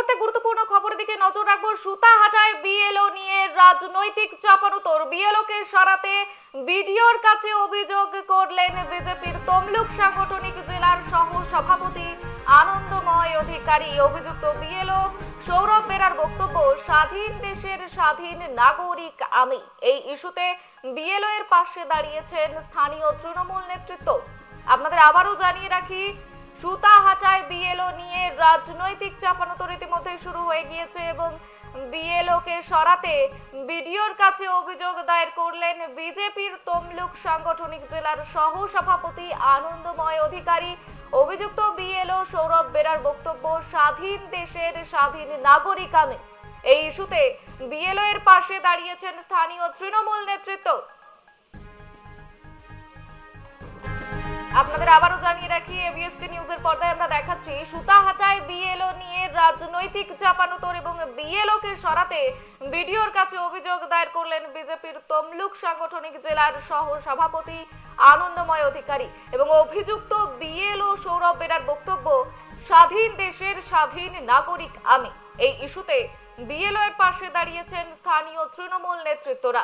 মুহূর্তে গুরুত্বপূর্ণ খবরের দিকে নজর রাখবো। সুতাহাটায় বিএলও নিয়ে রাজনৈতিক চাপানোতর। বিএলও কে সরাতে বিডিওর কাছে অভিযোগ করলেন বিজেপির তমলুক সাংগঠনিক জেলার সহ সভাপতি আনন্দময় অধিকারী। অভিযুক্ত বিএলও সৌরভ বেরার বক্তব্য, স্বাধীন দেশের স্বাধীন নাগরিক আমি। এই ইস্যুতে বিএলও এর পাশে দাঁড়িয়েছেন স্থানীয় তৃণমূল নেতৃত্ব। আপনাদের আবারও জানিয়ে রাখি, সুতাহাটায় বিএলও নিয়ে রাজনৈতিক চাপানোতর ইতিমধ্যে শুরু হয়ে গিয়েছে এবং বিএলও কে সরাতে বিডিওর কাছে অভিযোগ দায়ের করলেন বিজেপির তমলুক সাংগঠনিক জেলার সহ সভাপতি আনন্দময় অধিকারী। অভিযুক্ত বিএলও সৌরভ বেরার বক্তব্য, স্বাধীন দেশের স্বাধীন নাগরিক আমি। এই ইস্যুতে বিএলও এর পাশে দাঁড়িয়েছেন স্থানীয় তৃণমূল নেতৃত্ব। আপনাদের আবারও জানিয়ে রাখি, এবিএসটি নিউজের পর্দায় আমরা দেখাচ্ছি সুতাহাটায় বিএলও নিয়ে রাজনৈতিক চাপানোতর এবং বিএলও কে সরাতে বিডিওর কাছে অভিযোগ দায়ের করলেন বিজেপির তমলুক সাংগঠনিক জেলার সহ সভাপতি আনন্দময় অধিকারী এবং অভিযুক্ত বিএলও সৌরভ বেরার বক্তব্য, স্বাধীন দেশের স্বাধীন নাগরিক আমি। এই ইস্যুতে বিএলও এর পাশে দাঁড়িয়েছেন স্থানীয় তৃণমূল নেতৃত্বরা।